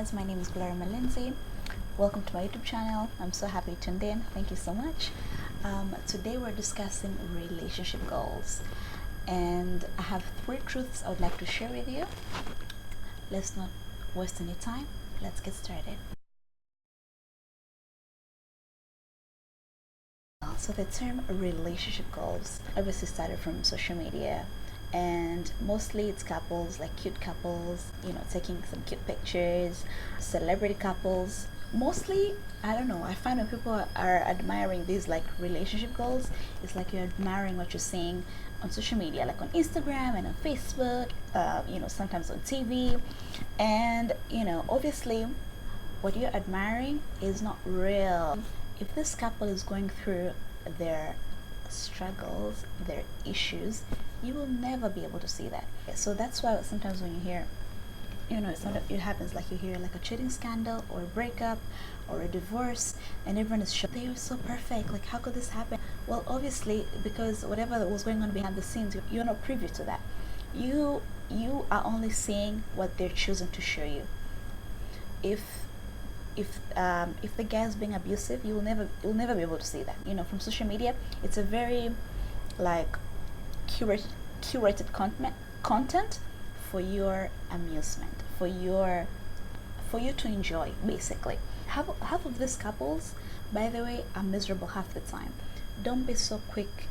guys, my name is Gloria Malinzi. Welcome to my YouTube channel. I'm so happy you tuned in. Thank you so much. Today we're discussing relationship goals, and I have 3 truths I would like to share with you. Let's not waste any time. Let's get started. So the term relationship goals obviously started from social media, and mostly it's couples, like cute couples, taking some cute pictures, celebrity couples. Mostly, I don't know, I find when people are admiring these like relationship goals, it's like you're admiring what you're seeing on social media, like on Instagram and on Facebook, sometimes on TV. And obviously what you're admiring is not real. If this couple is going through their struggles, their issues, you will never be able to see that. So that's why sometimes when you hear, it happens, like you hear like a cheating scandal or a breakup or a divorce, and everyone is shocked. They are so perfect. Like, how could this happen? Well, obviously, because whatever was going on behind the scenes, you're not privy to that. You are only seeing what they're choosing to show you. If the guy is being abusive, you'll never be able to see that. From social media, it's a very like curated content for your amusement, for you to enjoy, basically. Half of these couples, by the way, are miserable half the time. Don't be so quick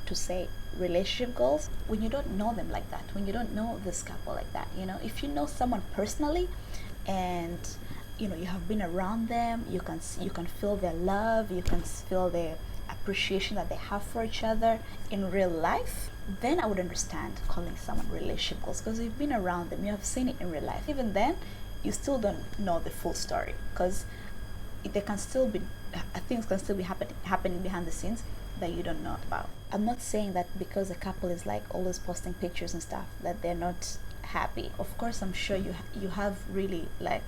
to say relationship goals when you don't know them like that, when you don't know this couple like that. If you know someone personally, and you have been around them, you can feel their love, you can feel the appreciation that they have for each other in real life, then I would understand calling someone relationship goals, because you've been around them, you have seen it in real life. Even then, you still don't know the full story, because there can still be things can still be happening behind the scenes that you don't know about. I'm not saying that because a couple is like always posting pictures and stuff that they're not happy. Of course, I'm sure you have really like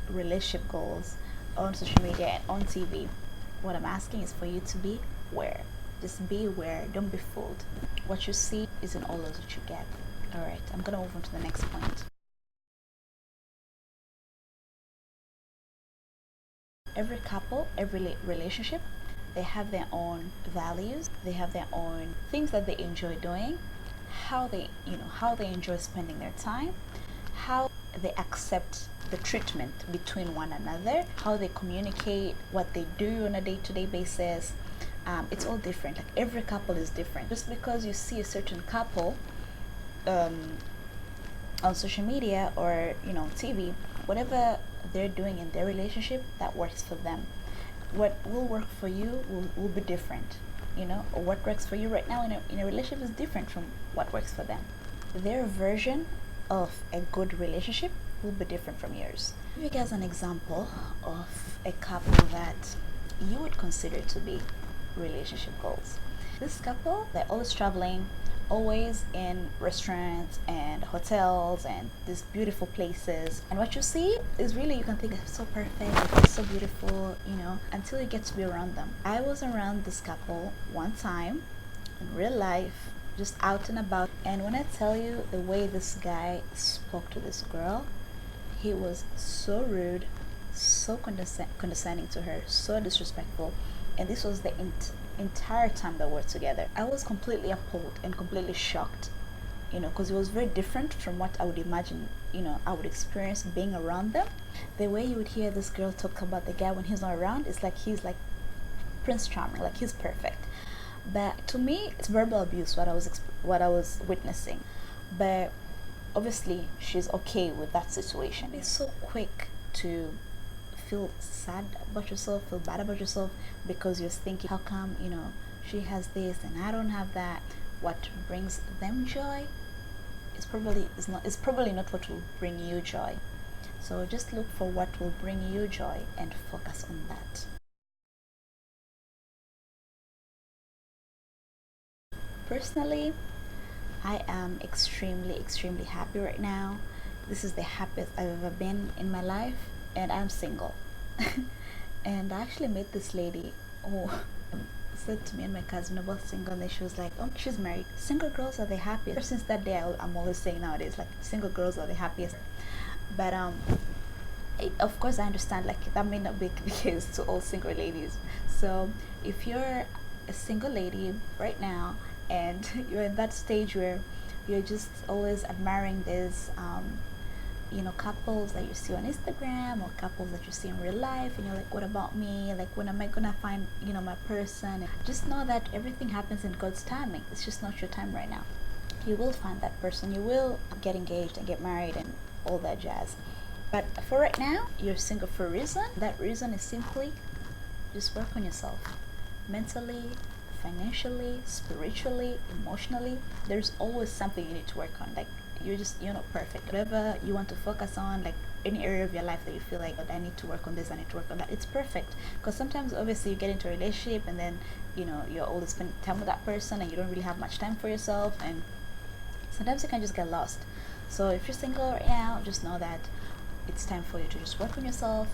relationship goals on social media and on TV. What I'm asking is for you to be aware. Just be aware. Don't be fooled. What you see isn't always what you get. All right, I'm gonna move on to the next point. Every couple, every relationship, they have their own values. They have their own things that they enjoy doing. How they enjoy spending their time. How they accept the treatment between one another, how they communicate, what they do on a day-to-day basis. It's all different. Like, every couple is different. Just because you see a certain couple on social media or TV, whatever they're doing in their relationship, that works for them. What will work for you will be different. Or what works for you right now in a relationship is different from what works for them. Their version of a good relationship will be different from yours. Give you guys an example of a couple that you would consider to be relationship goals. This couple, they're always traveling, always in restaurants and hotels and these beautiful places. And what you see is really, you can think it's so perfect, it's so beautiful, until you get to be around them. I was around this couple one time in real life, just out and about. And when I tell you the way this guy spoke to this girl, he was so rude, so condescending to her, so disrespectful. And this was the entire time that we're together. I was completely appalled and completely shocked, because it was very different from what I would imagine, I would experience being around them. The way you would hear this girl talk about the guy when he's not around, it's like he's like Prince Charming, like he's perfect. But to me, it's verbal abuse what I was witnessing. But obviously, she's okay with that situation. Be so quick to feel sad about yourself, feel bad about yourself, because you're thinking, how come she has this and I don't have that? What brings them joy is probably not what will bring you joy. So just look for what will bring you joy and focus on that. Personally, I am extremely happy right now. This is the happiest I've ever been in my life, and I'm single. And I actually met this lady who said to me and my cousin about single, and then she was like, "Oh, she's married. Single girls are the happiest." Ever since that day, I'm always saying nowadays, like, single girls are the happiest. But Of course, I understand, like, that may not be the case to all single ladies. So if you're a single lady right now and you're in that stage where you're just always admiring this, couples that you see on Instagram or couples that you see in real life, and you're like, what about me? Like, when am I gonna find, my person? Just know that everything happens in God's timing. It's just not your time right now. You will find that person. You will get engaged and get married and all that jazz. But for right now, you're single for a reason. That reason is simply just work on yourself mentally, financially, spiritually, emotionally. There's always something you need to work on. Like, you're not perfect. Whatever you want to focus on, like any area of your life that you feel like, I need to work on this, I need to work on that, it's perfect. Because sometimes obviously you get into a relationship and then you're always spending time with that person and you don't really have much time for yourself, and sometimes you can just get lost. So if you're single right now, just know that it's time for you to just work on yourself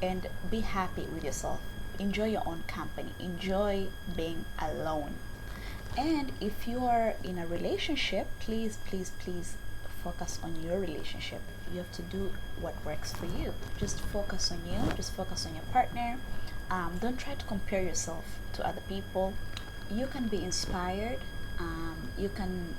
and be happy with yourself. Enjoy your own company. Enjoy being alone. And if you are in a relationship, please, please, please focus on your relationship. You have to do what works for you. Just focus on you. Just focus on your partner. Don't try to compare yourself to other people. You can be inspired. You can,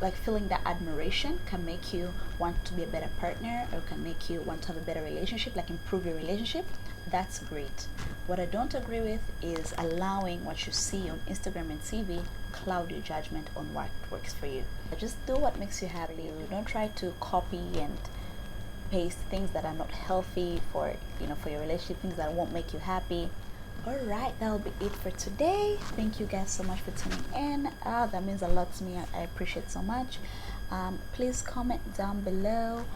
like, feeling that admiration can make you want to be a better partner, or can make you want to have a better relationship, like improve your relationship. That's great. What I don't agree with is allowing what you see on Instagram and TV cloud your judgment on what works for you. Just do what makes you happy. Don't try to copy and paste things that are not healthy for your relationship, things that won't make you happy. All right, that'll be it for today. Thank you guys so much for tuning in. That means a lot to me. I appreciate so much. Please comment down below.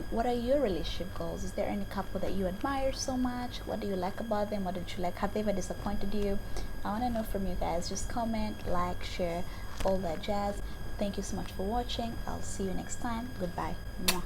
What are your relationship goals? Is there any couple that you admire so much? What do you like about them? What did you like? Have they ever disappointed you? I want to know from you guys. Just comment, like, share, all that jazz. Thank you so much for watching. I'll see you next time. Goodbye. Mwah.